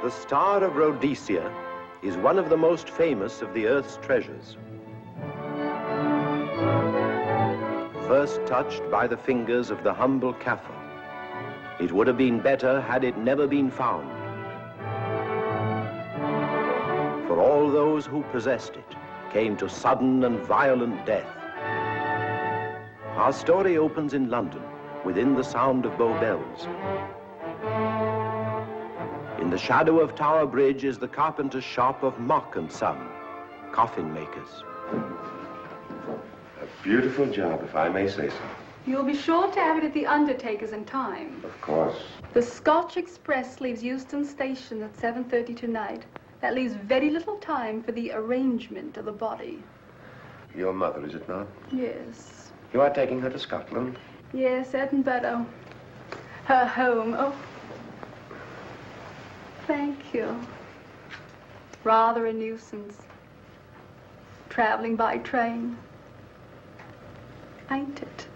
The Star of Rhodesia is one of the most famous of the Earth's treasures. First touched by the fingers of the humble Kaffir, it would have been better had it never been found. For all those who possessed it came to sudden and violent death. Our story opens in London, within the sound of Bow Bells. In the shadow of Tower Bridge is the carpenter's shop of Mock and Son, coffin makers. A beautiful job, if I may say so. You'll be sure to have it at the undertaker's in time. Of course. The Scotch Express leaves Euston Station at 7:30 tonight. That leaves very little time for the arrangement of the body. Your mother, is it not? Yes. You are taking her to Scotland? Yes, Edinburgh. Her home. Oh. Thank you. Rather a nuisance. Traveling by train. Ain't it?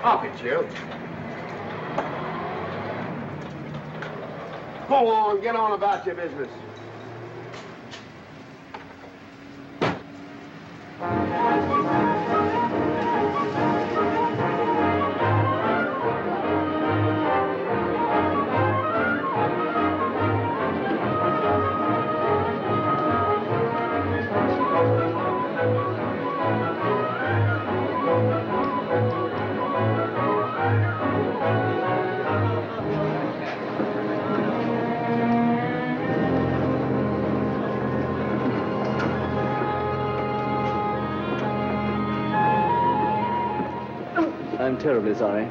Up it, you. Go on, get on about your business. I'm terribly sorry.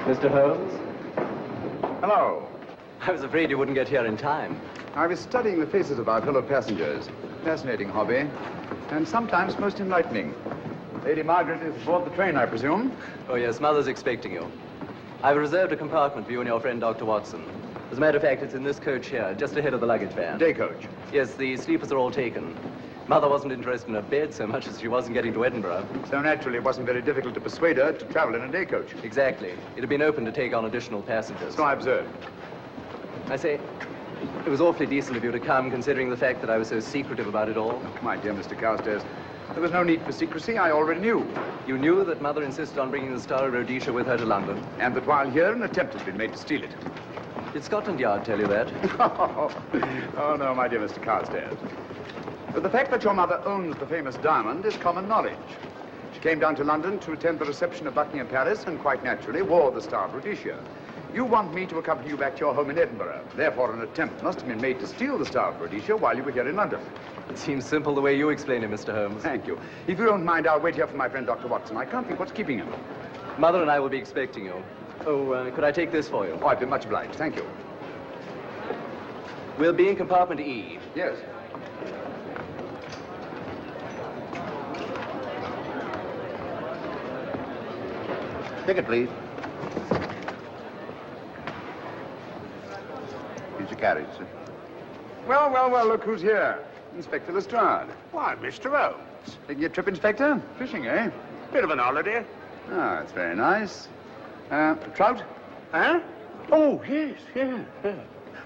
Mr. Holmes? Hello. I was afraid you wouldn't get here in time. I was studying the faces of our fellow passengers. Fascinating hobby, and sometimes most enlightening. Lady Margaret is aboard the train, I presume? Oh, yes, Mother's expecting you. I've reserved a compartment for you and your friend, Dr. Watson. As a matter of fact, it's in this coach here, just ahead of the luggage van. Day coach? Yes, the sleepers are all taken. Mother wasn't interested in a bed so much as she wasn't getting to Edinburgh. So naturally, it wasn't very difficult to persuade her to travel in a day coach. Exactly. It had been open to take on additional passengers. So I observed. I say, it was awfully decent of you to come, considering the fact that I was so secretive about it all. My dear Mr. Carstairs, there was no need for secrecy. I already knew. You knew that Mother insisted on bringing the Star of Rhodesia with her to London? And that while here, an attempt has been made to steal it. Did Scotland Yard tell you that? Oh, no, my dear Mr. Carstairs. But the fact that your mother owns the famous diamond is common knowledge. She came down to London to attend the reception of Buckingham Palace and quite naturally wore the Star of Rhodesia. You want me to accompany you back to your home in Edinburgh. Therefore, an attempt must have been made to steal the Star of Rhodesia while you were here in London. It seems simple the way you explain it, Mr. Holmes. Thank you. If you don't mind, I'll wait here for my friend, Dr. Watson. I can't think what's keeping him. Mother and I will be expecting you. Oh, could I take this for you? Oh, I'd be much obliged. Thank you. We'll be in compartment E. Yes. Ticket, please. Here's your carriage, sir. Well, well, well, look who's here. Inspector Lestrade. Why, Mr. Holmes. Taking your trip, Inspector? Fishing, eh? Bit of an holiday. Ah, that's very nice. Trout? Huh? Oh, yes, yeah.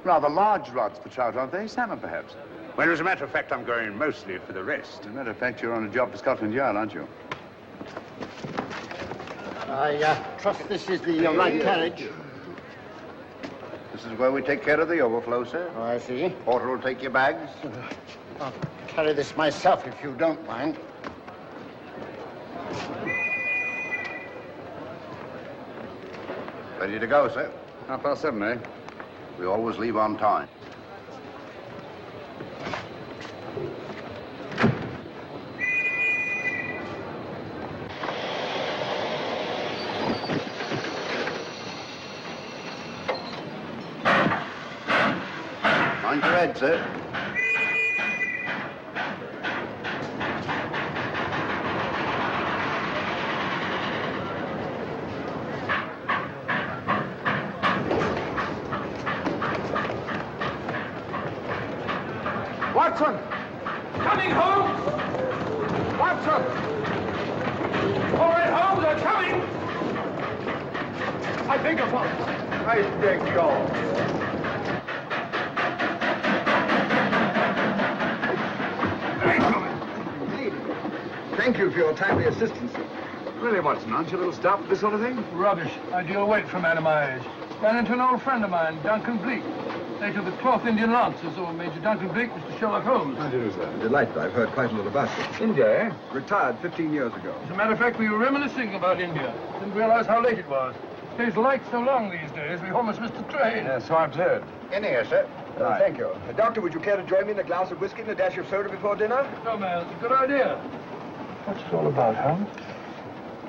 Rather large rods for trout, aren't they? Salmon, perhaps? Well, as a matter of fact, I'm going mostly for the rest. As a matter of fact, you're on a job to Scotland Yard, aren't you? I trust this is the right carriage. This is where we take care of the overflow, sir. Oh, I see. Porter will take your bags. I'll carry this myself if you don't mind. Ready to go, sir. 7:30, eh? We always leave on time. Mind your head, sir. Watson! Coming, Holmes! Watson! All right, Holmes, I'm coming! I beg your pardon. I beg your... Thank you for your timely assistance. Really, Watson, aren't you a little stout for this sort of thing? Rubbish. Ideal weight for a man of my age. Ran into an old friend of mine, Duncan Bleak. Later the 12th Indian Lancers, or Major Duncan Bleak, Mr. Sherlock Holmes. How do you do, sir? Delighted. I've heard quite a lot about you. India, eh? Retired 15 years ago. As a matter of fact, we were reminiscing about India. Didn't realize how late it was. Stays light so long these days, we almost missed the train. Yeah, so I've heard. In here, sir. Right. Thank you. Doctor, would you care to join me in a glass of whiskey and a dash of soda before dinner? No, man, it's a good idea. What's it all about, Holmes?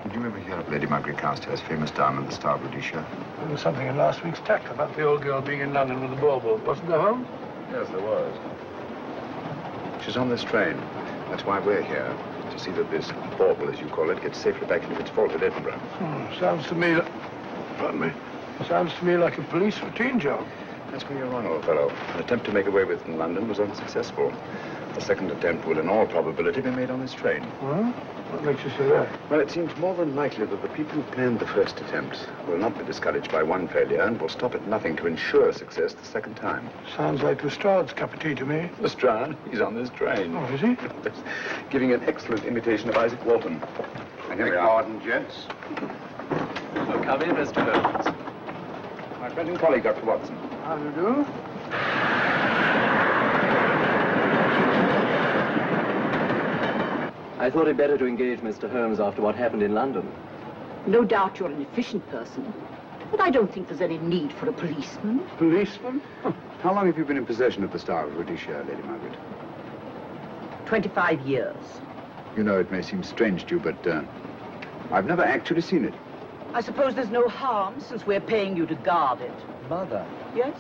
Did you ever hear of Lady Margaret Carstairs' famous diamond, the Star of Rhodesia? There was something in last week's tack about the old girl being in London with the bauble, wasn't there, Holmes? Yes, there was. She's on this train. That's why we're here. To see that this bauble, as you call it, gets safely back into its vault at Edinburgh. Sounds to me... Pardon me. Sounds to me like a police routine job. That's where you're wrong, old fellow. An attempt to make away with it in London was unsuccessful. The second attempt will, in all probability, be made on this train. Well, what makes you say that? Well, it seems more than likely that the people who planned the first attempt will not be discouraged by one failure and will stop at nothing to ensure success the second time. Sounds like Lestrade's cup of tea to me. Lestrade? He's on this train. Oh, is he? Giving an excellent imitation of Isaac Walton. And here we are. Pardon, gents. Oh, come in, Mr. Holmes. My friend and colleague, Dr. Watson. How do you do? I thought it better to engage Mr. Holmes after what happened in London. No doubt you're an efficient person, but I don't think there's any need for a policeman. Policeman? How long have you been in possession of the Star of Rhodesia, Lady Margaret? 25 years. You know, it may seem strange to you, but I've never actually seen it. I suppose there's no harm since we're paying you to guard it. Mother. Yes?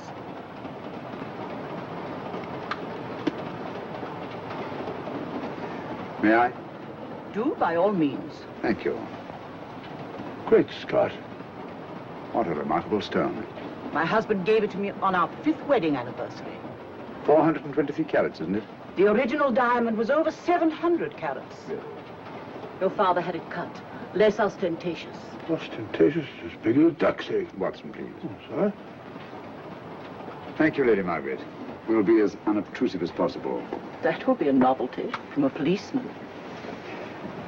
May I? Do, by all means. Thank you. Great Scott. What a remarkable stone. My husband gave it to me on our 5th wedding anniversary. 423 carats, isn't it? The original diamond was over 700 carats. Yes. Your father had it cut, less ostentatious. Ostentatious, as big as a duck's egg. Watson, please. Oh, sorry. Thank you, Lady Margaret. We'll be as unobtrusive as possible. That will be a novelty from a policeman.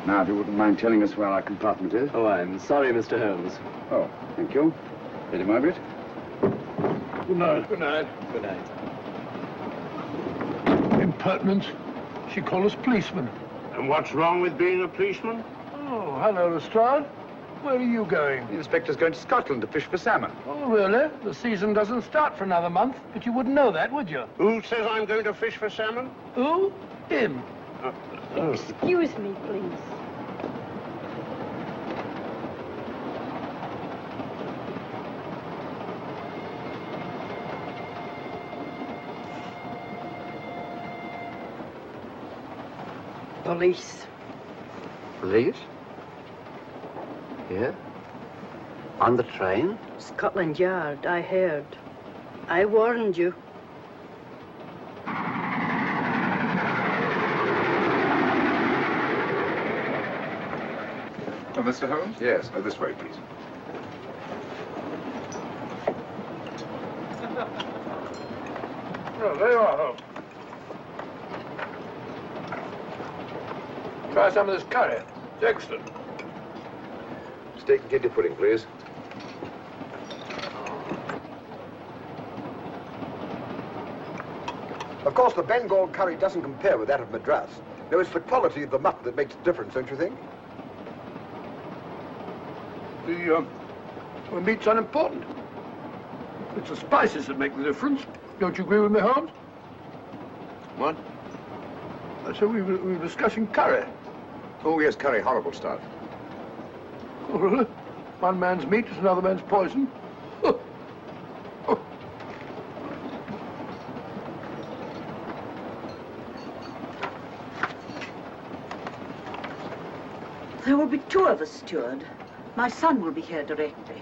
Now, if you wouldn't mind telling us where our compartment is. Oh, I'm sorry, Mr. Holmes. Oh, thank you. Lady Margaret? Good night. Good night. Good night. Impertinence. She called us policemen. And what's wrong with being a policeman? Oh, hello, Lestrade. Where are you going? The inspector's going to Scotland to fish for salmon. Oh, really? The season doesn't start for another month, but you wouldn't know that, would you? Who says I'm going to fish for salmon? Who? Him. Excuse me, please. Police. Police? Here? On the train? Scotland Yard, I heard. I warned you. Oh, Mr. Holmes? Yes. This way, please. Oh, there you are, Holmes. Try some of this curry. It's excellent. Steak and kidney pudding, please. Of course, the Bengal curry doesn't compare with that of Madras. No, it's the quality of the mutton that makes the difference, don't you think? The meat's unimportant. It's the spices that make the difference. Don't you agree with me, Holmes? What? I said we were discussing curry. Oh, yes, curry. Horrible stuff. Oh, really? One man's meat is another man's poison. There will be 2 of us, steward. My son will be here directly.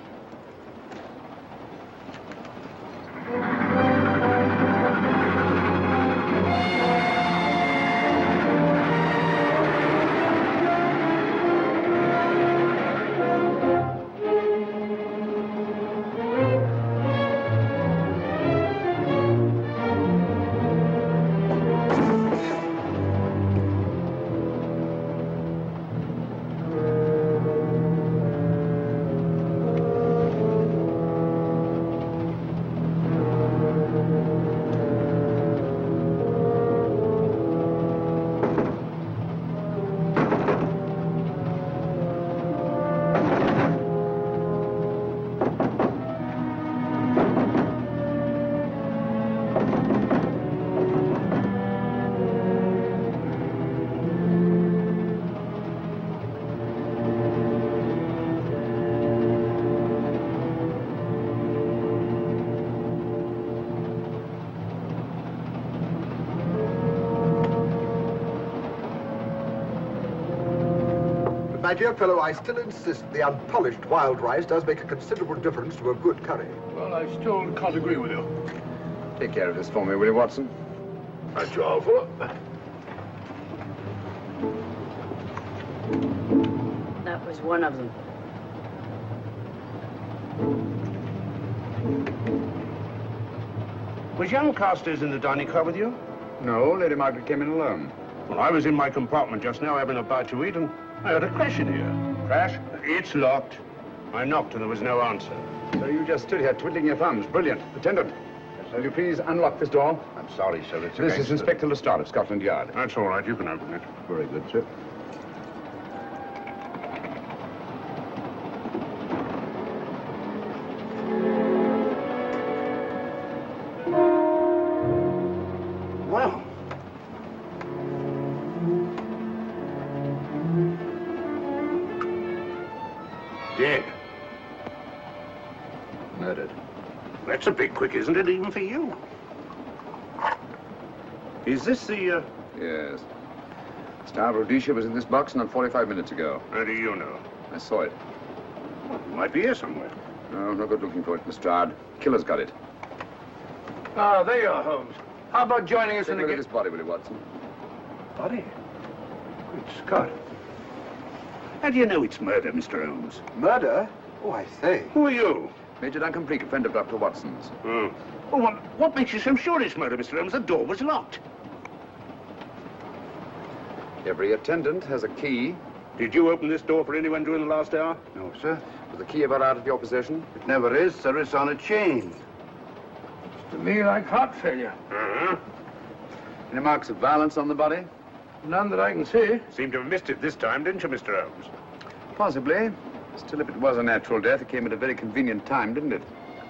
my dear fellow, I still insist the unpolished wild rice does make a considerable difference to a good curry. Well, I still can't agree with you. Take care of this for me, will you, Watson? That's your fault. That was one of them. Was young Carstairs in the dining car with you? No, Lady Margaret came in alone. Well, I was in my compartment just now having a bite to eat, and I heard a crash in here. Crash? It's locked. I knocked and there was no answer. So you just stood here twiddling your thumbs. Brilliant. Attendant, will you please unlock this door? I'm sorry, sir. It's This is Inspector Lestrade of Scotland Yard. That's all right. You can open it. Very good, sir. Well. Dead. Murdered. That's a bit quick, isn't it, even for you? Is this the, Yes. Star Rhodesia was in this box not 45 minutes ago. How do you know? I saw it. Well, it might be here somewhere. No, no good looking for it, Lestrade. Killer's got it. Ah, there you are, Holmes. How about joining us Take in a the look at this body, will you, Watson? Body? Good Scott. How do you know it's murder, Mr. Holmes? Murder? Oh, I say. Who are you? Major Duncan Bleak, a friend of Dr. Watson's. Oh. Well, what makes you so sure it's murder, Mr. Holmes? The door was locked. Every attendant has a key. Did you open this door for anyone during the last hour? No, sir. Was the key ever out of your possession? It never is, sir. It's on a chain. To me, like heart failure. Uh-huh. Any marks of violence on the body? None that I can see. Seemed to have missed it this time, didn't you, Mr. Holmes? Possibly. Still, if it was a natural death, it came at a very convenient time, didn't it?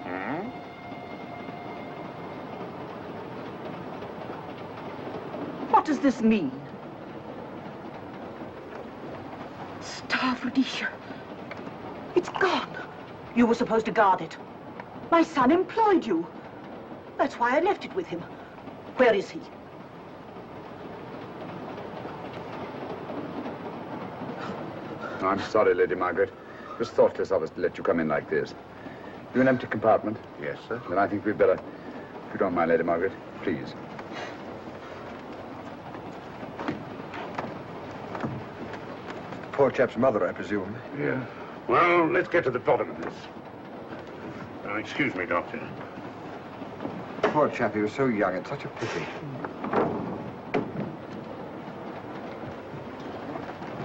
Hmm? What does this mean? Star of Rhodesia. It's gone. You were supposed to guard it. My son employed you. That's why I left it with him. Where is he? Oh, I'm sorry, Lady Margaret. It was thoughtless of us to let you come in like this. You an empty compartment? Yes, sir. Then I think we'd better, if you don't mind, Lady Margaret, please. Poor chap's mother, I presume. Yeah. Well, let's get to the bottom of this. Excuse me, Doctor. Poor chap, he was so young. It's such a pity.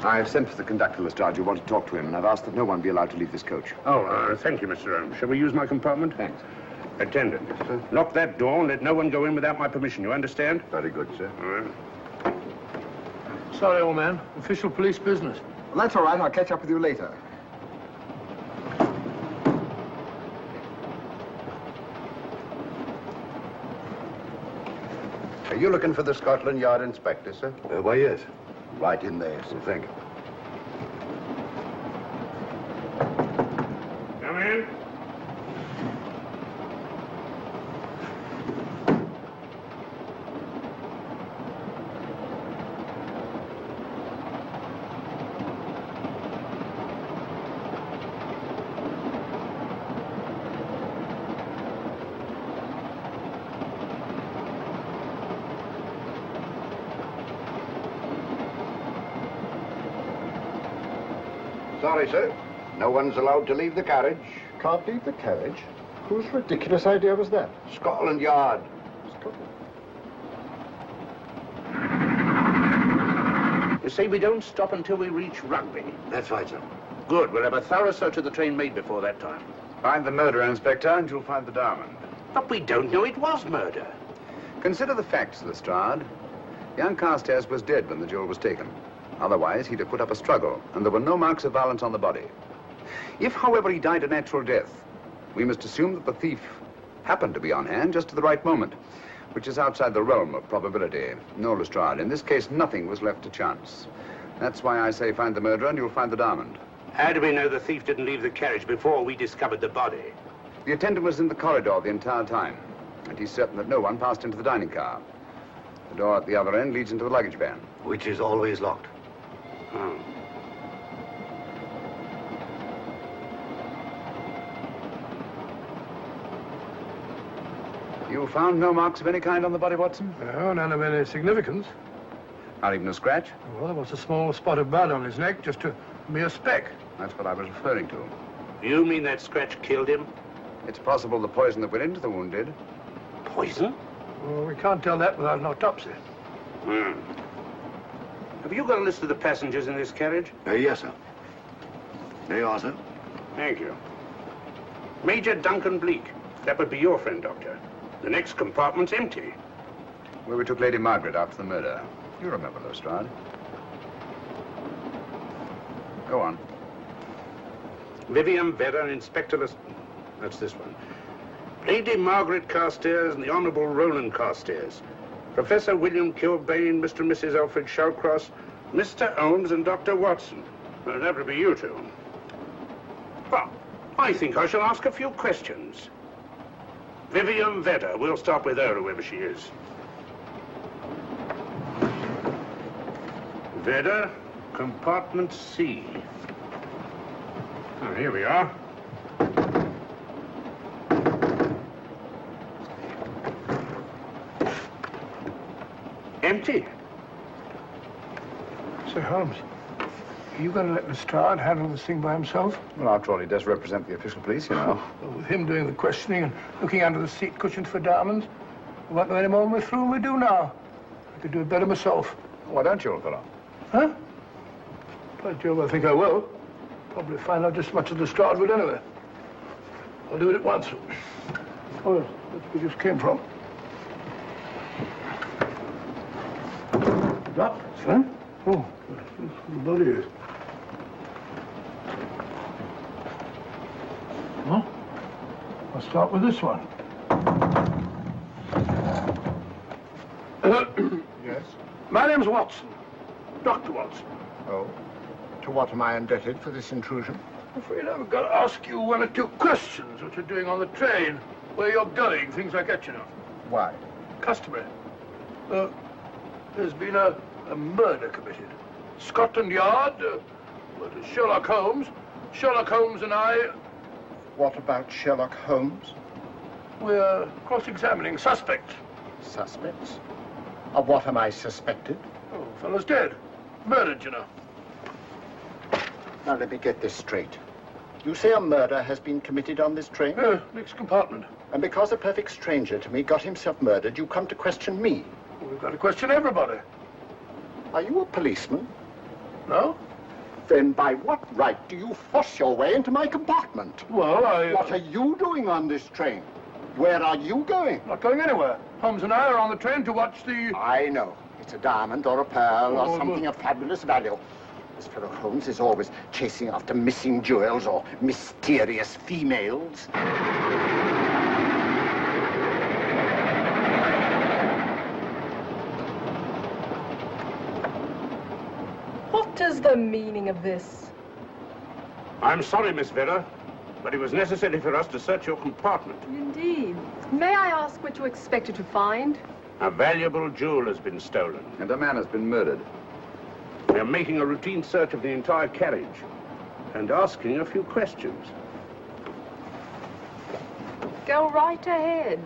I've sent for the conductor, Lestrade. You want to talk to him, and I've asked that no one be allowed to leave this coach. Oh, thank you, Mr. Holmes. Shall we use my compartment? Thanks. Attendant, lock that door and let no one go in without my permission. You understand? Very good, sir. All right. Sorry, old man. Official police business. Well, that's all right. I'll catch up with you later. Are you looking for the Scotland Yard inspector, sir? Why, yes. Right in there, sir. Thank you. Come in. Sorry, sir. No one's allowed to leave the carriage. Can't leave the carriage? Whose ridiculous idea was that? Scotland Yard. You see, we don't stop until we reach Rugby. That's right, sir. Good. We'll have a thorough search of the train made before that time. Find the murderer, Inspector, and you'll find the diamond. But we don't know it was murder. Consider the facts, Lestrade. Young Carstairs was dead when the jewel was taken. Otherwise, he'd have put up a struggle, and there were no marks of violence on the body. If, however, he died a natural death, we must assume that the thief happened to be on hand just at the right moment, which is outside the realm of probability. No, Lestrade, in this case, nothing was left to chance. That's why I say find the murderer and you'll find the diamond. How do we know the thief didn't leave the carriage before we discovered the body? The attendant was in the corridor the entire time, and he's certain that no one passed into the dining car. The door at the other end leads into the luggage van. Which is always locked. Oh. You found no marks of any kind on the body, Watson? No, none of any significance. Not even a scratch? Well, there was a small spot of blood on his neck, just a mere speck. That's what I was referring to. You mean that scratch killed him? It's possible the poison that went into the wound did. Poison? Well, we can't tell that without an autopsy. Have you got a list of the passengers in this carriage? Yes, sir. There you are, sir. Thank you. Major Duncan Bleak. That would be your friend, Doctor. The next compartment's empty. Where we took Lady Margaret after the murder. You remember, Lestrade. Go on. Vivian Vedder, Inspector That's this one. Lady Margaret Carstairs and the Honourable Roland Carstairs. Professor William Kilbane, Mr. and Mrs. Alfred Shawcross, Mr. Holmes and Dr. Watson. Well, that would be you two. Well, I think I shall ask a few questions. Vivian Vedder. We'll start with her, whoever she is. Vedder, compartment C. Oh, here we are. Empty. Sir Holmes, are you going to let Lestrade handle this thing by himself? Well, after all, he does represent the official police, you know. Well, with him doing the questioning and looking under the seat cushions for diamonds, we won't know any more when we're through than we do now. I could do it better myself. Why don't you, old fellow? Huh? By Jove, I think I will. Probably find out just as much as Lestrade would anyway. I'll do it at once. Oh, yes, that's where we just came from. That, huh? Oh, the body is. Well, I'll start with this one. Yes? My name's Watson. Dr. Watson. Oh. To what am I indebted for this intrusion? I'm afraid I've got to ask you one or two questions. What you're doing on the train, where you're going, things like that, you know. Why? Customary. There's been a murder committed. Scotland Yard, Sherlock Holmes. Sherlock Holmes and I... What about Sherlock Holmes? We're cross-examining suspects. Suspects? Of what am I suspected? Oh, fellow's dead. Murdered, you know. Now, let me get this straight. You say a murder has been committed on this train? Next compartment. And because a perfect stranger to me got himself murdered, you come to question me? Well, we've got to question everybody. Are you a policeman? No. Then by what right do you force your way into my compartment? Well, What are you doing on this train? Where are you going? Not going anywhere. Holmes and I are on the train to watch the... I know. It's a diamond or a pearl or something of fabulous value. This fellow Holmes is always chasing after missing jewels or mysterious females. What is the meaning of this? I'm sorry, Miss Vedder, but it was necessary for us to search your compartment. Indeed. May I ask what you expected to find? A valuable jewel has been stolen. And a man has been murdered. We are making a routine search of the entire carriage and asking a few questions. Go right ahead.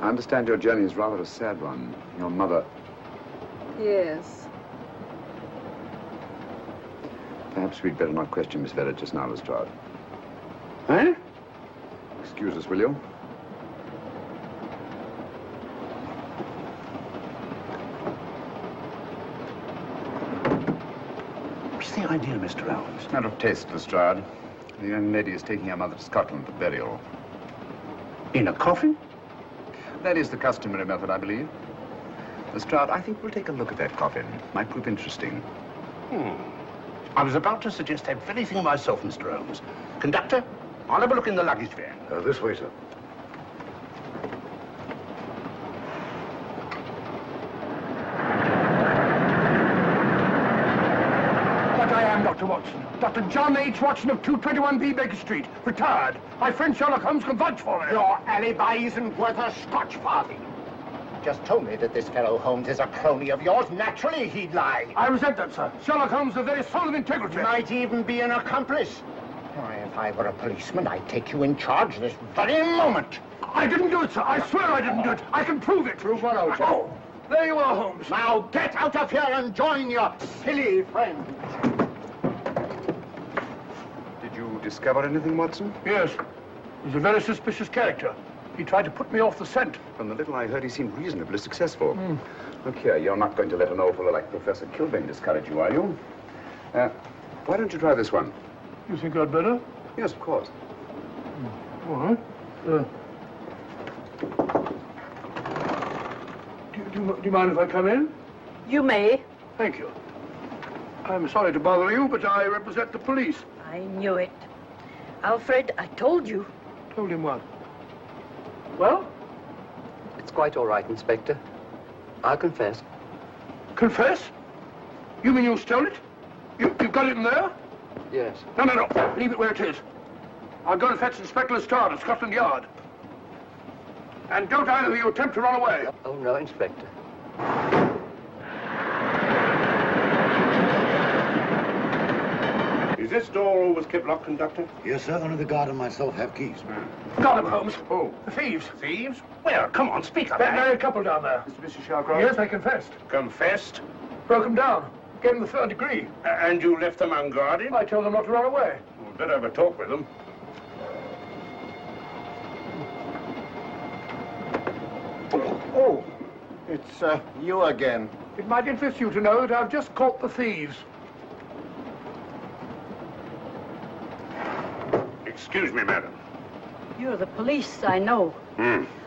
I understand your journey is rather a sad one. Your mother... Yes. Perhaps we'd better not question Miss Vedder just now, Lestrade. Eh? Excuse us, will you? What's the idea, Mr. Holmes? Matter of taste, Lestrade. The young lady is taking her mother to Scotland for burial. In a coffin? That is the customary method, I believe. Lestrade, I think we'll take a look at that coffin. Might prove interesting. I was about to suggest that very thing myself, Mr. Holmes. Conductor, I'll have a look in the luggage van. This way, sir. But I am Dr. Watson. Dr. John H. Watson of 221B Baker Street. Retired. My friend Sherlock Holmes can vouch for me. Your alibi isn't worth a Scotch farthing. just told me that this fellow Holmes is a crony of yours. Naturally, he'd lie. I resent that, sir. Sherlock Holmes is the very soul of integrity. Might even be an accomplice. Why, if I were a policeman, I'd take you in charge this very moment. I didn't do it, sir. I swear I didn't do it. I can prove it. Prove what, old chap? Oh, there you are, Holmes. Now get out of here and join your silly friends. Did you discover anything, Watson? Yes. He's a very suspicious character. He tried to put me off the scent. From the little I heard, he seemed reasonably successful. Look here, you're not going to let an old fellow like Professor Kilbane discourage you, are you? Why don't you try this one? You think I'd better? Yes, of course. All right. Do you mind if I come in? You may. Thank you. I'm sorry to bother you, but I represent the police. I knew it. Alfred, I told you. Told him what? Well? It's quite all right, Inspector. I'll confess. Confess? You mean you stole it? You've got it in there? Yes. No. Leave it where it is. I'll go and fetch Inspector Lestrade at Scotland Yard. And don't either of you attempt to run away. Oh, no, Inspector. Is this door always kept locked, Conductor? Yes, sir. Only the guard and myself have keys. Got him, Holmes. Oh. The thieves. Thieves? Well, come on, speak up. That married couple down there. Mr. Sherlock? Yes, they confessed. Confessed? Broke them down. Gave them the third degree. And you left them unguarded? I told them not to run away. Well, better have a talk with them. Oh, it's you again. It might interest you to know that I've just caught the thieves. Excuse me, madam. You're the police, I know.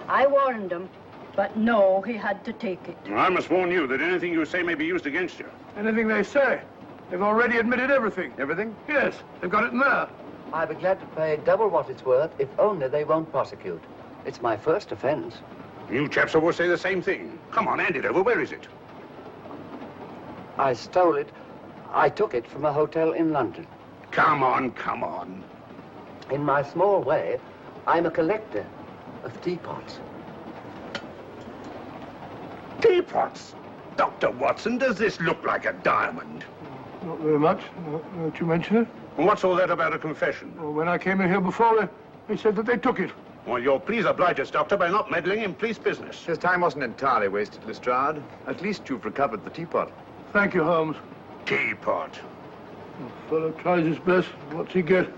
I warned him, but no, he had to take it. I must warn you that anything you say may be used against you. Anything they say. They've already admitted everything. Everything? Yes, they've got it in there. I'll be glad to pay double what it's worth if only they won't prosecute. It's my first offense. You chaps always say the same thing. Come on, hand it over. Where is it? I stole it. I took it from a hotel in London. Come on. In my small way, I'm a collector of teapots. Teapots? Dr. Watson, does this look like a diamond? Not very much, now that you mention it. And what's all that about a confession? Well, when I came in here before, they said that they took it. Well, you'll please oblige us, Doctor, by not meddling in police business. His time wasn't entirely wasted, Lestrade. At least you've recovered the teapot. Thank you, Holmes. Teapot. The fellow tries his best. What's he get?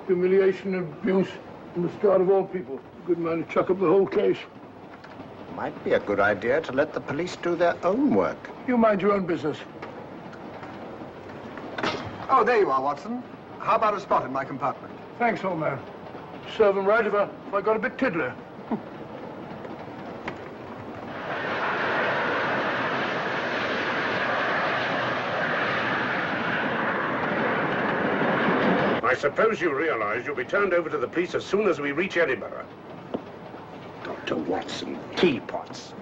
Humiliation and abuse from the start of all people. A good man to chuck up the whole case. Might be a good idea to let the police do their own work. You mind your own business. Oh, there you are, Watson. How about a spot in my compartment? Thanks, old man. Serve him right if I got a bit tiddler. I suppose you realize you'll be turned over to the police as soon as we reach Edinburgh. Dr. Watson, teapots.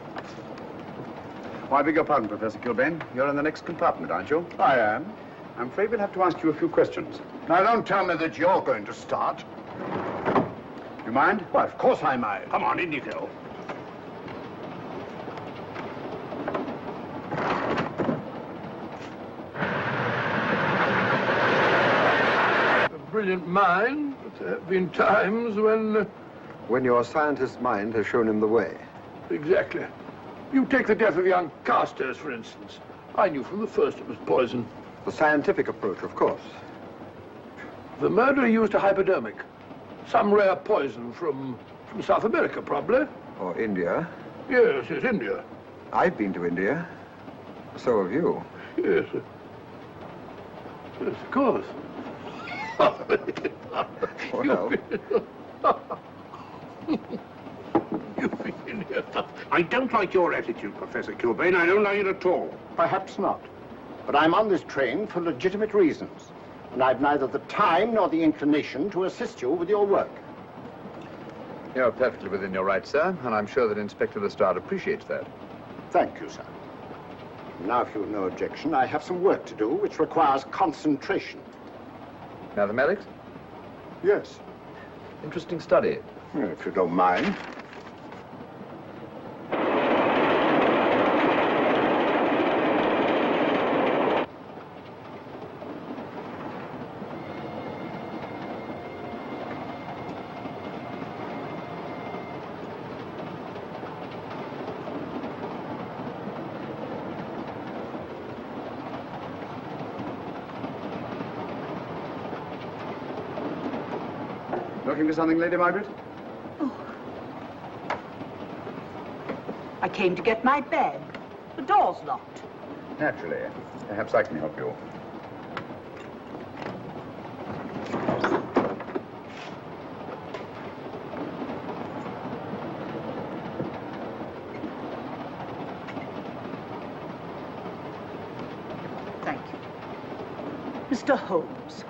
Oh, I beg your pardon, Professor Kilbane. You're in the next compartment, aren't you? I am. I'm afraid we'll have to ask you a few questions. Now, don't tell me that you're going to start. You mind? Why, of course I mind. Come on, in you go. A brilliant mind, but there have been times when... When your scientist's mind has shown him the way. Exactly. You take the death of young Carstairs, for instance. I knew from the first it was poison. The scientific approach, of course. The murderer used a hypodermic. Some rare poison from South America, probably. Or India. Yes, India. I've been to India. So have you. Yes. Yes, of course. Well. I don't like your attitude, Professor Kilbane. I don't like it at all. Perhaps not. But I'm on this train for legitimate reasons. And I've neither the time nor the inclination to assist you with your work. You're perfectly within your rights, sir, and I'm sure that Inspector Lestrade appreciates that. Thank you, sir. Now, if you've no objection, I have some work to do which requires concentration. Mathematics? Yes. Interesting study. If you don't mind. looking for something, Lady Margaret? I came to get my bag. The door's locked. Naturally. Perhaps I can help you. Thank you. Mr. Holmes,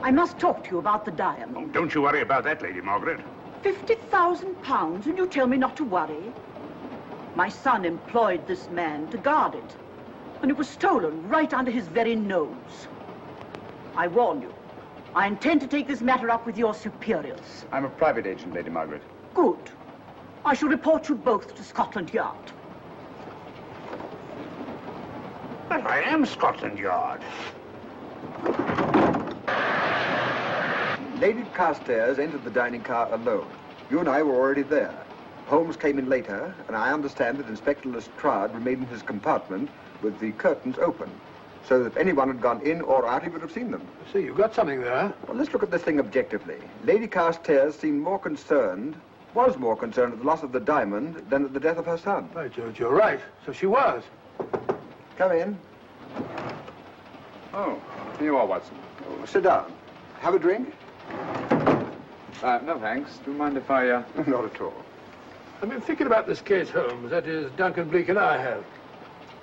I must talk to you about the diamond. Oh, don't you worry about that, Lady Margaret. £50,000, and you tell me not to worry? My son employed this man to guard it, and it was stolen right under his very nose. I warn you, I intend to take this matter up with your superiors. I'm a private agent, Lady Margaret. Good. I shall report you both to Scotland Yard. But I am Scotland Yard. Lady Carstairs entered the dining car alone. You and I were already there. Holmes came in later, and I understand that Inspector Lestrade remained in his compartment with the curtains open, so that if anyone had gone in or out, he would have seen them. See, you've got something there. Well, let's look at this thing objectively. Lady Carstairs seemed more concerned at the loss of the diamond than at the death of her son. By George, you're right. So she was. Come in. Oh, here you are, Watson. Oh, sit down. Have a drink? No, thanks. Do you mind if I, Not at all. I've been thinking about this case, Holmes. That is, Duncan Bleak and I have.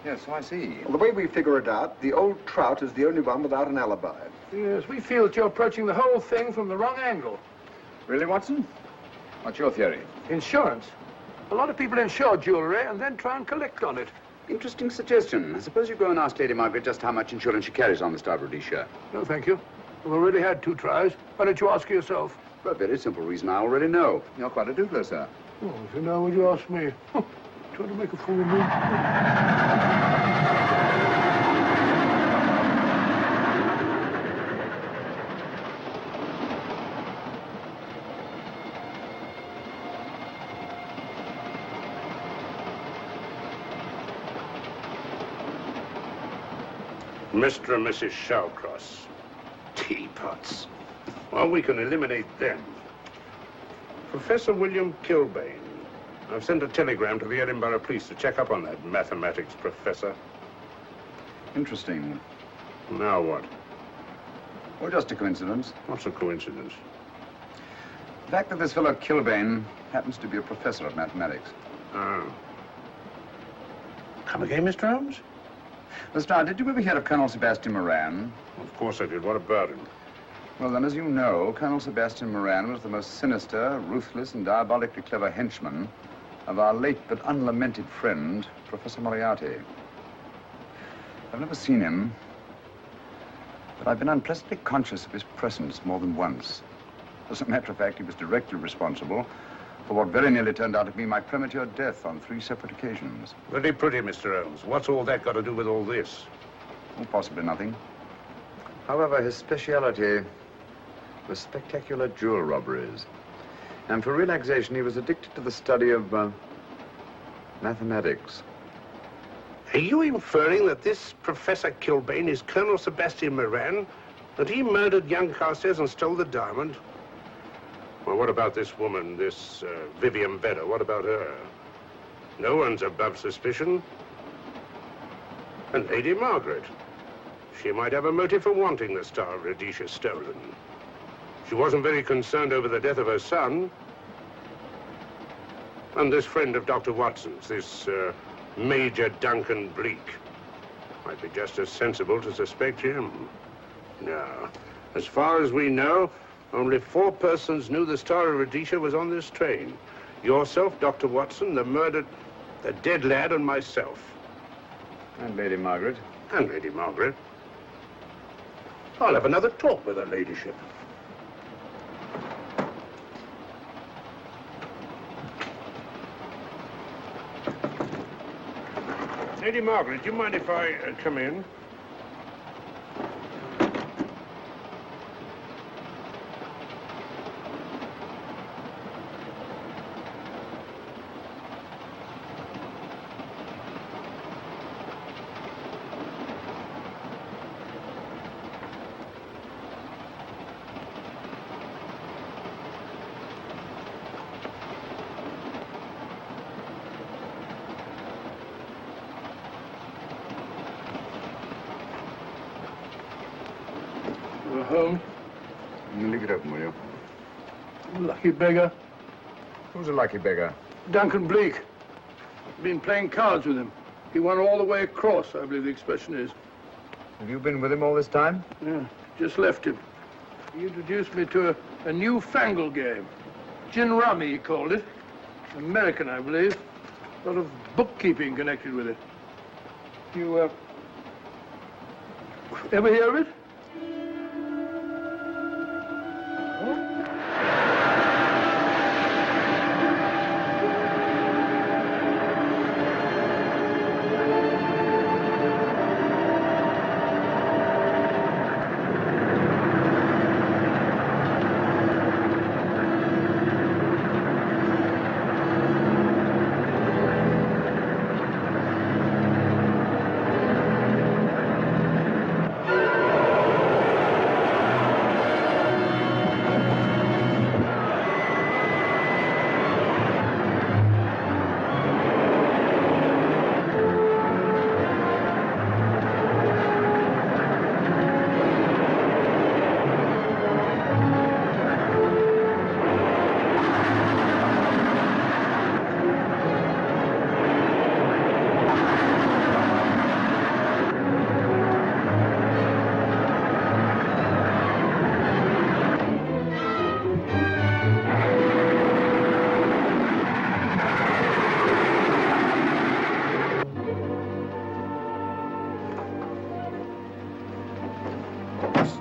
Yes, so I see. Well, the way we figure it out, the old trout is the only one without an alibi. Yes, we feel that you're approaching the whole thing from the wrong angle. Really, Watson? What's your theory? Insurance. A lot of people insure jewelry and then try and collect on it. Interesting suggestion. I suppose you go and ask Lady Margaret just how much insurance she carries on the Star Rhodesia. No, thank you. We've already had 2 tries. Why don't you ask her yourself? For a very simple reason I already know. You're quite a doodler, sir. Oh, if you know, would you ask me? Trying to make a fool of me. Mr. and Mrs. Shawcross. Teapots. Well, we can eliminate them. Professor William Kilbane. I've sent a telegram to the Edinburgh police to check up on that mathematics professor. Interesting. Now what? Well, just a coincidence. What's a coincidence? The fact that this fellow Kilbane happens to be a professor of mathematics. Oh. Come again, Mr. Holmes? Lestrade, did you ever hear of Colonel Sebastian Moran? Of course I did. What about him? Well, then, as you know, Colonel Sebastian Moran was the most sinister, ruthless, and diabolically clever henchman of our late but unlamented friend, Professor Moriarty. I've never seen him, but I've been unpleasantly conscious of his presence more than once. As a matter of fact, he was directly responsible for what very nearly turned out to be my premature death on 3 separate occasions. Very pretty, Mr. Holmes. What's all that got to do with all this? Oh, possibly nothing. However, his speciality was spectacular jewel robberies. And for relaxation, he was addicted to the study of mathematics. Are you inferring that this Professor Kilbane is Colonel Sebastian Moran? That he murdered young Carstairs and stole the diamond? Well, what about this woman, this Vivian Vedder? What about her? No one's above suspicion. And Lady Margaret. She might have a motive for wanting the Star of Rhodesia stolen. She wasn't very concerned over the death of her son. And this friend of Dr. Watson's, this Major Duncan Bleak, might be just as sensible to suspect him. No. As far as we know, only 4 persons knew the Star of Rhodesia was on this train. Yourself, Dr. Watson, the dead lad, and myself. And Lady Margaret. And Lady Margaret. I'll have another talk with her ladyship. Lady Margaret, do you mind if I come in? Holmes. Leave it open, will you? Lucky beggar. Who's a lucky beggar? Duncan Bleak. Been playing cards with him. He won all the way across, I believe the expression is. Have you been with him all this time? Yeah, just left him. He introduced me to a newfangled game. Gin rummy, he called it. American, I believe. A lot of bookkeeping connected with it. You, ever hear of it?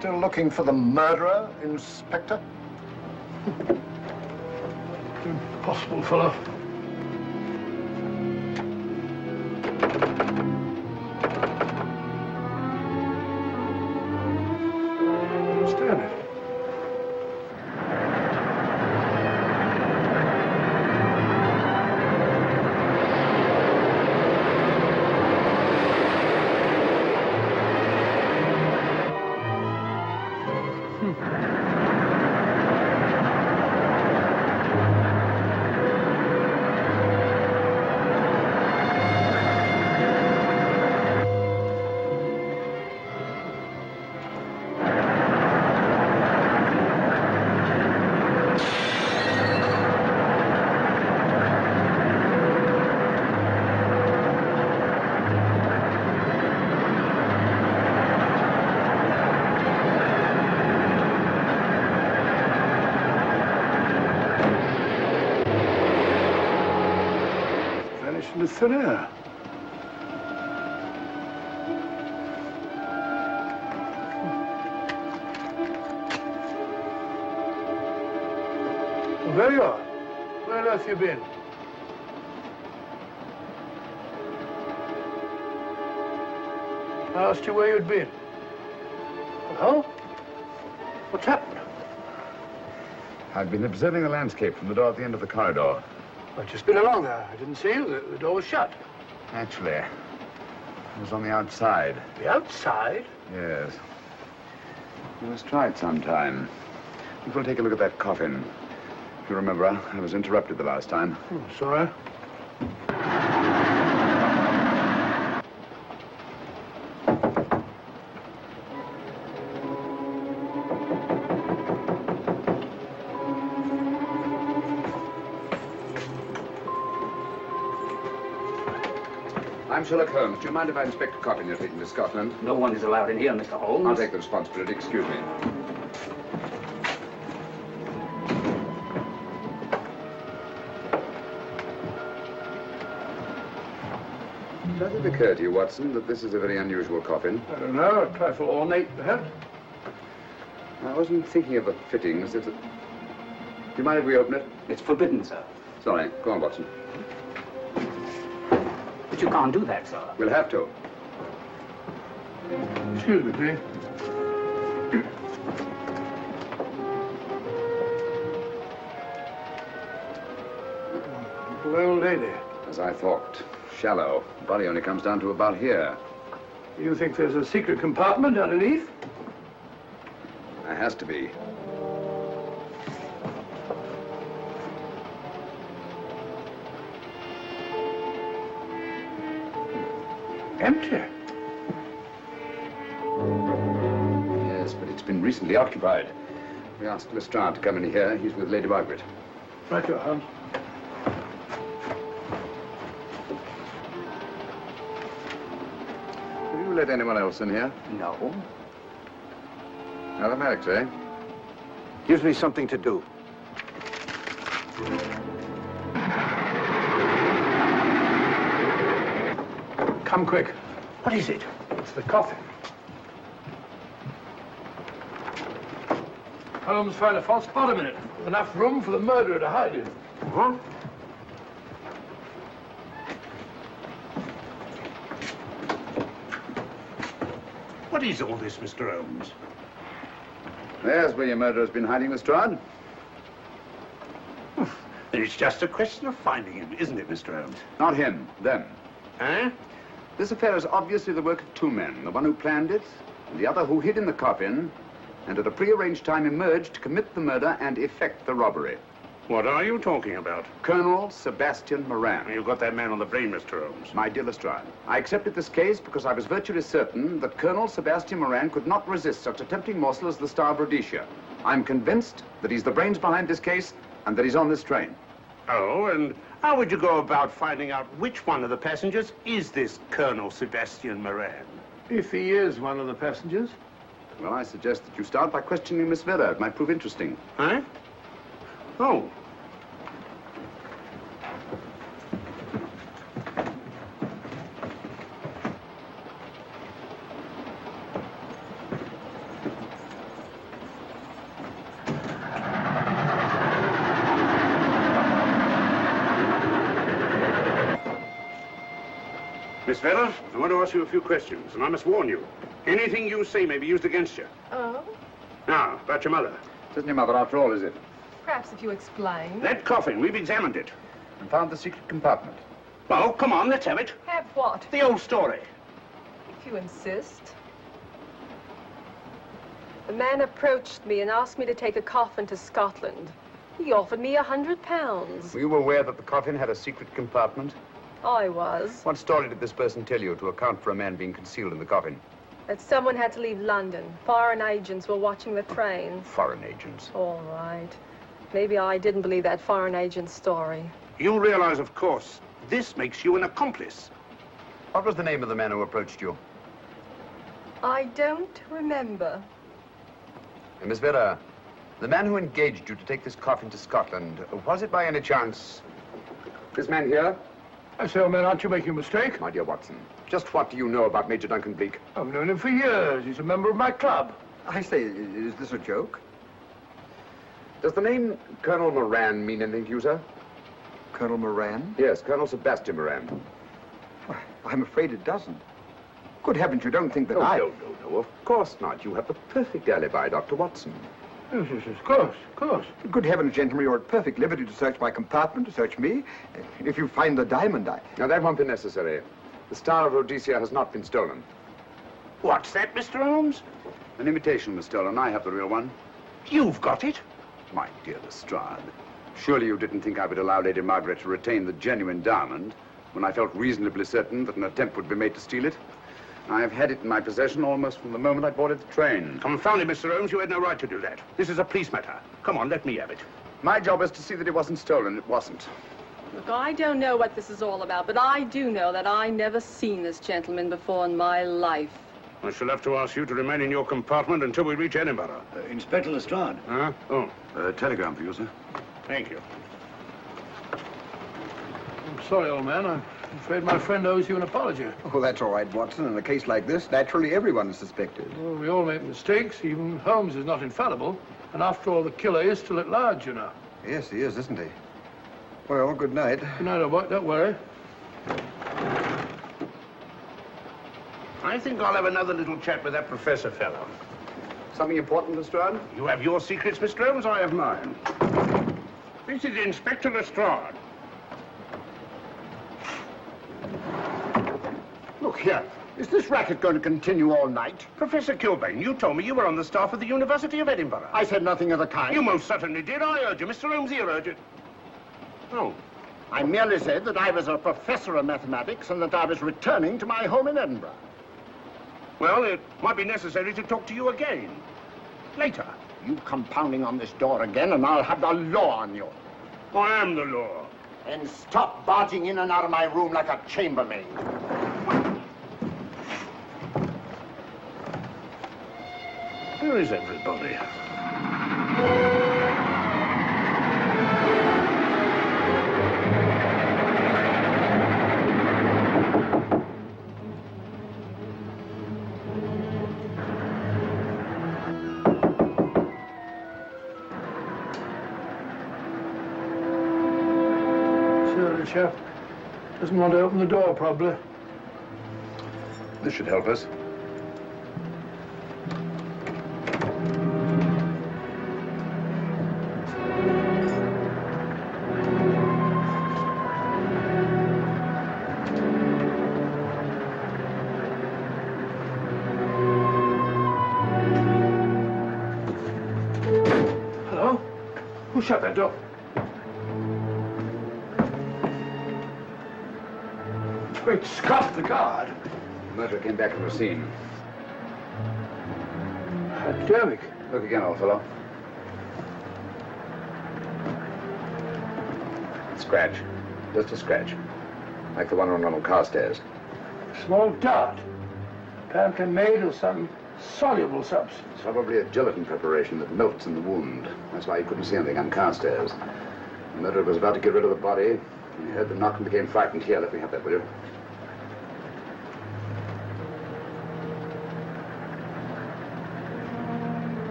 Still looking for the murderer, Inspector? Impossible, fellow. I understand it. Into thin air. Well, there you are. Where on earth have you been? I asked you where you'd been. Well, what's happened? I've been observing the landscape from the door at the end of the corridor. I've just been along there. I didn't see you. The door was shut. Actually, I was on the outside. The outside? Yes. We must try it sometime. We'll take a look at that coffin. If you remember, I was interrupted the last time. Sorry. I'm Sherlock Holmes. Do you mind if I inspect a coffin you're taking to Scotland? No one is allowed in here, Mr. Holmes. I'll take the responsibility. Excuse me. Does it occur to you, Watson, that this is a very unusual coffin? I don't know. A trifle ornate, perhaps. I wasn't thinking of the fittings. Do you mind if we open it? It's forbidden, sir. Sorry. Go on, Watson. But you can't do that, sir. We'll have to. Excuse me, please. Poor old lady. As I thought. Shallow. Body only comes down to about here. You think there's a secret compartment underneath? There has to be. Empty. Yes, but it's It's been recently occupied. We asked Lestrade to come in here. He's with Lady Margaret. Right, your Holmes. Have you let anyone else in here? No. Mathematics, eh? Gives me something to do. Come quick. What is it? It's the coffin. Holmes found a false bottom in it. Enough room for the murderer to hide in. Huh? What is all this, Mr. Holmes? There's where your murderer's been hiding, Lestrade. Then it's just a question of finding him, isn't it, Mr. Holmes? Not him, them. Eh? This affair is obviously the work of two men, the one who planned it, and the other who hid in the coffin, and at a prearranged time emerged to commit the murder and effect the robbery. What are you talking about? Colonel Sebastian Moran. You got that man on the brain, Mr. Holmes. My dear Lestrade, I accepted this case because I was virtually certain that Colonel Sebastian Moran could not resist such a tempting morsel as the Star of Rhodesia. I'm convinced that he's the brains behind this case and that he's on this train. Oh, and how would you go about finding out which one of the passengers is this Colonel Sebastian Moran? If he is one of the passengers. Well, I suggest that you start by questioning Miss Vera. It might prove interesting. Huh? Oh. Miss Vera, I want to ask you a few questions, and I must warn you. Anything you say may be used against you. Oh? Now, about your mother. It isn't your mother after all, is it? Perhaps if you explain. That coffin, we've examined it. And found the secret compartment. Well, come on, let's have it. Have what? The old story. If you insist. The man approached me and asked me to take a coffin to Scotland. He offered me £100. Were you aware that the coffin had a secret compartment? I was. What story did this person tell you to account for a man being concealed in the coffin? That someone had to leave London. Foreign agents were watching the train. Foreign agents. All right. Maybe I didn't believe that foreign agent story. You realize, of course, this makes you an accomplice. What was the name of the man who approached you? I don't remember. Miss Vera, the man who engaged you to take this coffin to Scotland, was it by any chance this man here? I say, old man, aren't you making a mistake? My dear Watson, just what do you know about Major Duncan Bleak? I've known him for years. He's a member of my club. I say, is this a joke? Does the name Colonel Moran mean anything to you, sir? Colonel Moran? Yes, Colonel Sebastian Moran. Well, I'm afraid it doesn't. Good heavens, you don't think that I... No, of course not. You have the perfect alibi, Dr. Watson. Yes, of course, of course. Good heavens, gentlemen, you're at perfect liberty to search my compartment, to search me. If you find the diamond, Now, that won't be necessary. The Star of Rhodesia has not been stolen. What's that, Mr. Holmes? An imitation was stolen. I have the real one. You've got it? My dear Lestrade, surely you didn't think I would allow Lady Margaret to retain the genuine diamond when I felt reasonably certain that an attempt would be made to steal it? I have had it in my possession almost from the moment I boarded the train. Confound it, Mr. Holmes, you had no right to do that. This is a police matter. Come on, let me have it. My job is to see that it wasn't stolen. It wasn't. Look, I don't know what this is all about, but I do know that I never seen this gentleman before in my life. I shall have to ask you to remain in your compartment until we reach Edinburgh. Inspector Lestrade. Huh? Oh. Telegram for you, sir. Thank you. I'm sorry, old man. I'm afraid my friend owes you an apology. Oh, that's all right, Watson. In a case like this, naturally everyone is suspected. Well, we all make mistakes. Even Holmes is not infallible. And after all, the killer is still at large, you know. Yes, he is, isn't he? Well, good night. Good night, old boy. Don't worry. I think I'll have another little chat with that professor fellow. Something important, Lestrade? You have your secrets, Mr. Holmes, I have mine. This is Inspector Lestrade. Look here. Is this racket going to continue all night? Professor Kilbane, you told me you were on the staff of the University of Edinburgh. I said nothing of the kind. You most certainly did. I urge you. Mr. Holmes here urged it. Oh. I merely said that I was a professor of mathematics and that I was returning to my home in Edinburgh. Well, it might be necessary to talk to you again. Later. You come pounding on this door again, and I'll have the law on you. I am the law. And stop barging in and out of my room like a chambermaid. Where is everybody? Surely, chef doesn't want to open the door, probably. This should help us. Hello? Who shut that door? Great Scott, the guard. Murderer came back from the scene. Academic. Look again, old fellow. Scratch. Just a scratch. Like the one on Ronald Carstairs. Small dot. Apparently made of some soluble substance. Probably a gelatin preparation that melts in the wound. That's why you couldn't see anything on Carstairs. The murderer was about to get rid of the body. He heard the knock and became frightened. Here, let me have that, will you?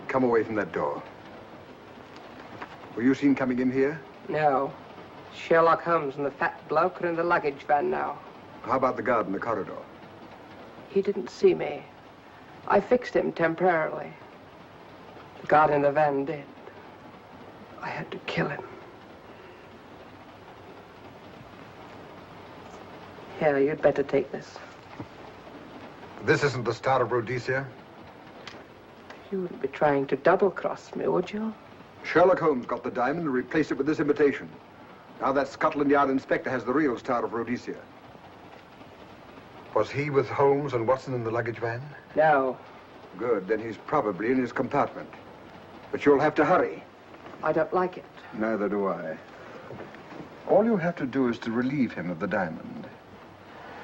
Come away from that door. Were you seen coming in here? No. Sherlock Holmes and the fat bloke are in the luggage van now. How about the guard in the corridor? He didn't see me. I fixed him temporarily. The guard in the van did. I had to kill him. Here, you'd better take this. This isn't the Star of Rhodesia? You wouldn't be trying to double-cross me, would you? Sherlock Holmes got the diamond and replaced it with this imitation. Now that Scotland Yard inspector has the real Star of Rhodesia. Was he with Holmes and Watson in the luggage van? No. Good, then he's probably in his compartment. But you'll have to hurry. I don't like it. Neither do I. All you have to do is to relieve him of the diamond.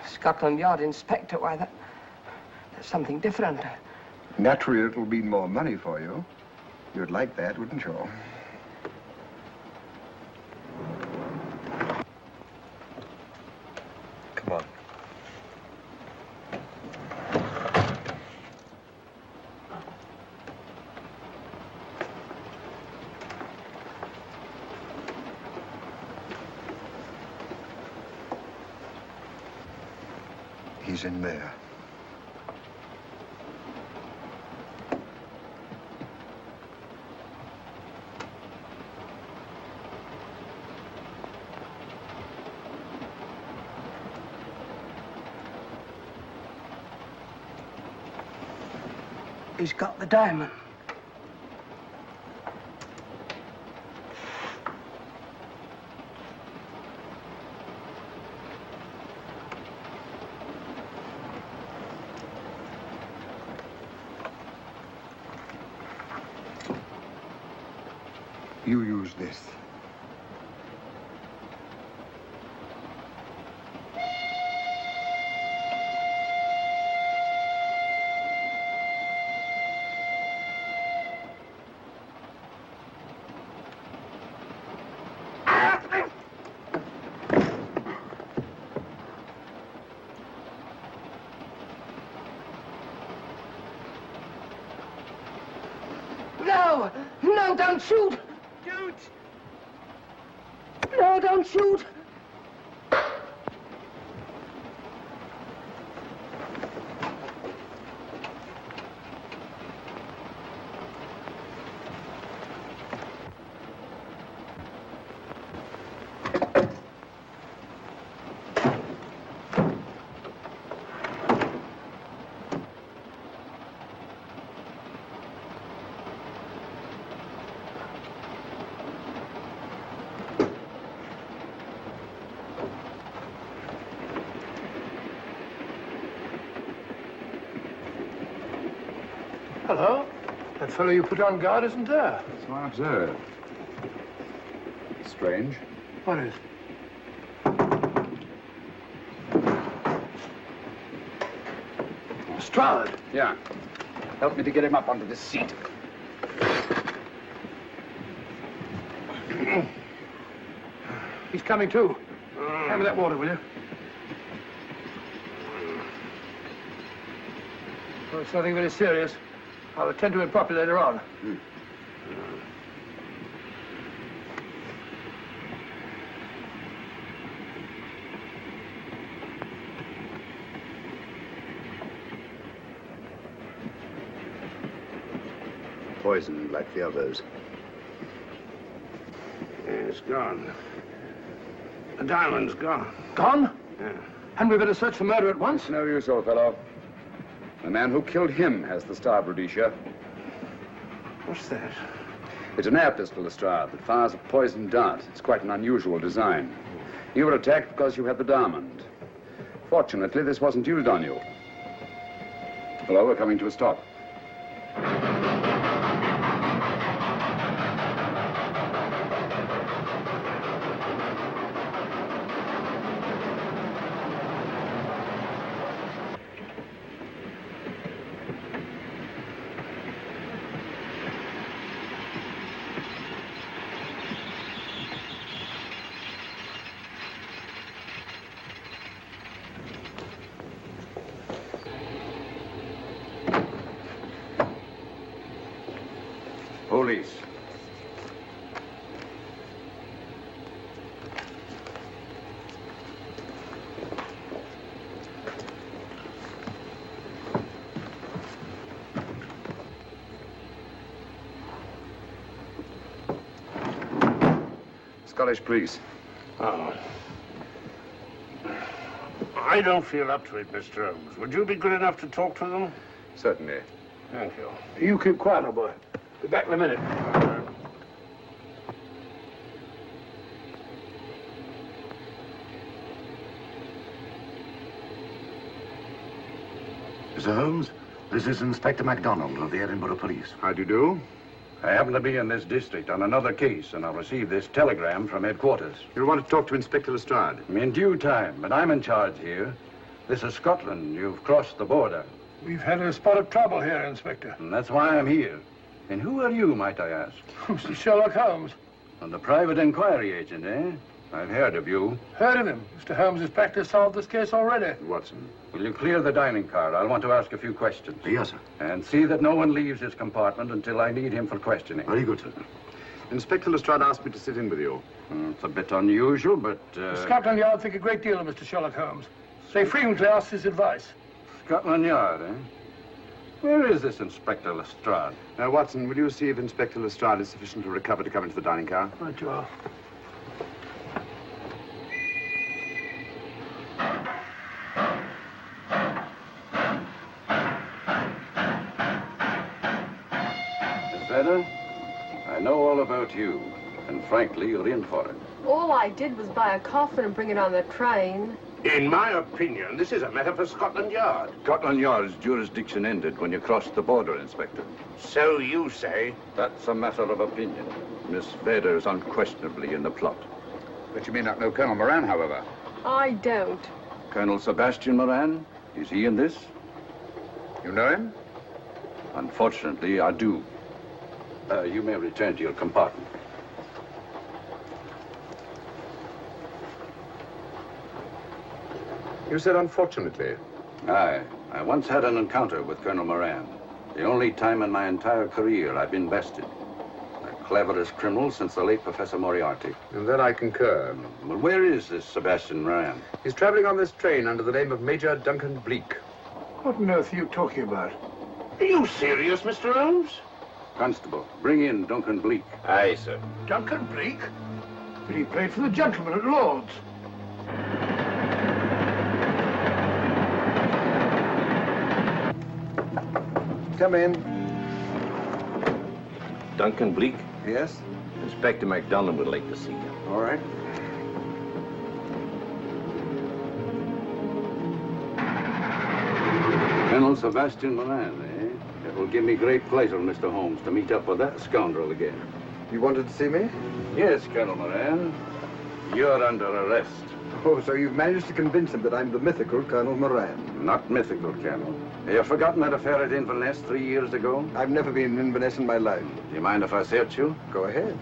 Scotland Yard inspector, why, that's something different. Naturally, it'll mean more money for you. You'd like that, wouldn't you? Come on. He's in there. He's got the diamond. You use this. No! No, don't shoot! Shoot! No, don't shoot! Hello. That fellow you put on guard isn't there. So I observe. Strange. What is? Lestrade. Yeah. Help me to get him up onto this seat. He's coming too. Hand me that water, will you? Well, it's nothing very serious. I'll attend to him properly later on. Poisoned like the others. Yeah, it's gone. The diamond's gone. Gone? Yeah. Hadn't we better search for murder at once? It's no use, old fellow. The man who killed him has the star of Rhodesia. What's that? It's an air pistol, Lestrade, that fires a poisoned dart. It's quite an unusual design. You were attacked because you had the diamond. Fortunately, this wasn't used on you. Hello, we're coming to a stop. Police. Scottish police. Oh. I don't feel up to it, Mr. Holmes. Would you be good enough to talk to them? Certainly. Thank you. You keep quiet, old boy. Be back in a minute. Mr. Holmes, this is Inspector MacDonald of the Edinburgh Police. How do you do? I happen to be in this district on another case, and I received this telegram from headquarters. You want to talk to Inspector Lestrade? In due time, but I'm in charge here. This is Scotland. You've crossed the border. We've had a spot of trouble here, Inspector. And that's why I'm here. And who are you, might I ask? Mr. Sherlock Holmes. And the private inquiry agent, eh? I've heard of you. Heard of him. Mr. Holmes has practically solved this case already. Watson. Will you clear the dining car? I'll want to ask a few questions. Yes, sir. And see that no one leaves his compartment until I need him for questioning. Very good, sir. Inspector Lestrade asked me to sit in with you. It's a bit unusual, but... Scotland Yard think a great deal of Mr. Sherlock Holmes. They frequently ask his advice. Scotland Yard, eh? Where is this Inspector Lestrade? Watson, will you see if Inspector Lestrade is sufficiently recovered to come into the dining car? Right you are. Miss Vedder, I know all about you, and frankly, you're in for it. All I did was buy a coffin and bring it on the train. In my opinion, this is a matter for Scotland Yard. Scotland Yard's jurisdiction ended when you crossed the border, Inspector. So you say? That's a matter of opinion. Miss Vedder is unquestionably in the plot. But you may not know Colonel Moran, however. I don't. Colonel Sebastian Moran, is he in this? You know him? Unfortunately, I do. You may return to your compartment. You said unfortunately. Aye. I once had an encounter with Colonel Moran. The only time in my entire career I've been bested. The cleverest criminal since the late Professor Moriarty. And that I concur. Well, where is this Sebastian Moran? He's traveling on this train under the name of Major Duncan Bleak. What on earth are you talking about? Are you serious, Mr. Holmes? Constable, bring in Duncan Bleak. Aye, sir. Duncan Bleak? But he played for the gentleman at Lord's. Come in. Duncan Bleak? Yes? Inspector MacDonald would like to see you. All right. Colonel Sebastian Moran, eh? It will give me great pleasure, Mr. Holmes, to meet up with that scoundrel again. You wanted to see me? Yes, Colonel Moran. You're under arrest. Oh, so you've managed to convince him that I'm the mythical Colonel Moran. Not mythical, Colonel. Have you forgotten that affair at Inverness 3 years ago? I've never been in Inverness in my life. Do you mind if I search you? Go ahead.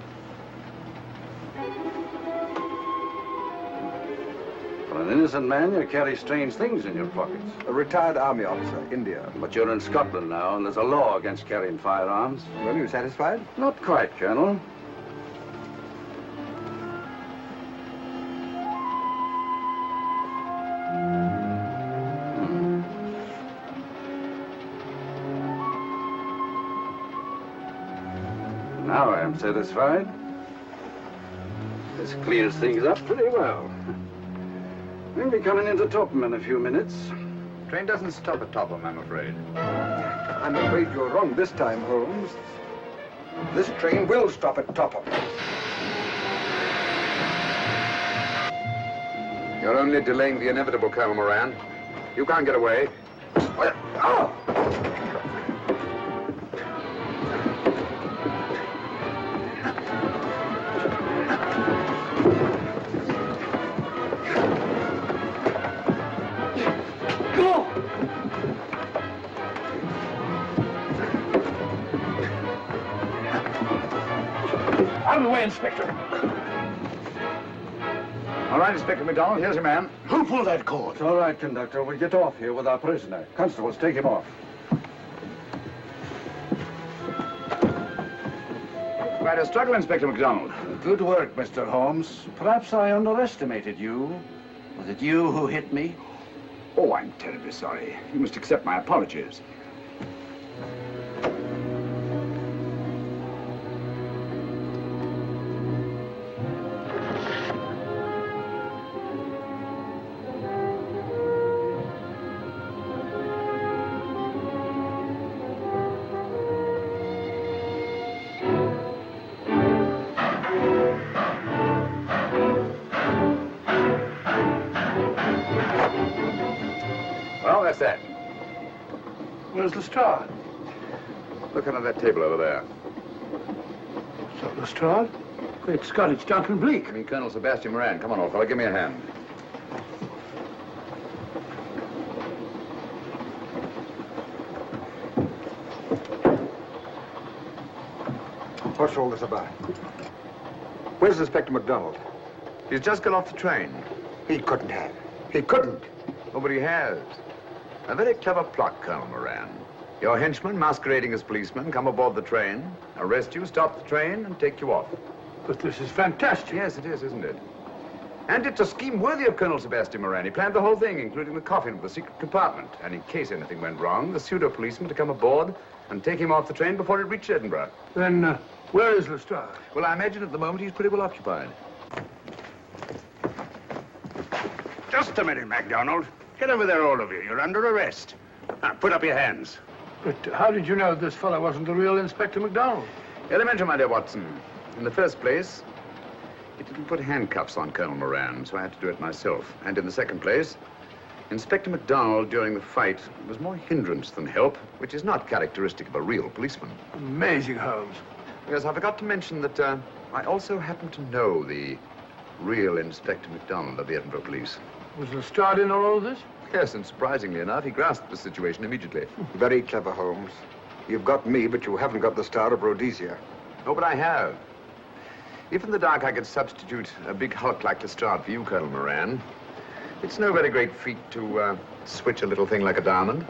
For an innocent man, you carry strange things in your pockets. A retired army officer, India. But you're in Scotland now, and there's a law against carrying firearms. Well, you satisfied? Not quite, Colonel. Now I am satisfied. This clears things up pretty well. We'll be coming into Topham in a few minutes. Train doesn't stop at Topham, I'm afraid. I'm afraid you're wrong this time, Holmes. This train will stop at Topham. You're only delaying the inevitable, Colonel Moran. You can't get away. Oh! Out of the way, Inspector. All right, Inspector MacDonald, here's your man. Who pulled that cord? It's all right, conductor. We'll get off here with our prisoner. Constables, take him off. Quite a struggle, Inspector MacDonald. Good work, Mr. Holmes. Perhaps I underestimated you. Was it you who hit me? Oh, I'm terribly sorry. You must accept my apologies. Well, that's that. Where's Lestrade? Look under that table over there. Is that Lestrade? Great Scott, it's Duncan Bleak. I mean, Colonel Sebastian Moran. Come on, old fellow, give me a hand. What's all this about? Where's Inspector MacDonald? He's just got off the train. He couldn't have. He couldn't. Nobody has. A very clever plot, Colonel Moran. Your henchmen, masquerading as policemen, come aboard the train, arrest you, stop the train, and take you off. But this is fantastic. Yes, it is, isn't it? And it's a scheme worthy of Colonel Sebastian Moran. He planned the whole thing, including the coffin of the secret compartment. And in case anything went wrong, the pseudo-policeman to come aboard and take him off the train before it reached Edinburgh. Then, where is Lestrade? Well, I imagine at the moment he's pretty well occupied. Just a minute, MacDonald. Get over there, all of you. You're under arrest. Now, put up your hands. But how did you know this fellow wasn't the real Inspector MacDonald? Elementary, my dear Watson. In the first place, it didn't put handcuffs on Colonel Moran, so I had to do it myself. And in the second place, Inspector MacDonald, during the fight, was more hindrance than help, which is not characteristic of a real policeman. Amazing, Holmes. Yes, I forgot to mention that I also happen to know the real Inspector MacDonald of the Edinburgh Police. Was Lestrade in on all this? Yes, and surprisingly enough, he grasped the situation immediately. Very clever, Holmes. You've got me, but you haven't got the Star of Rhodesia. Oh, but I have. If in the dark I could substitute a big hulk like Lestrade for you, Colonel Moran, it's no very great feat to switch a little thing like a diamond.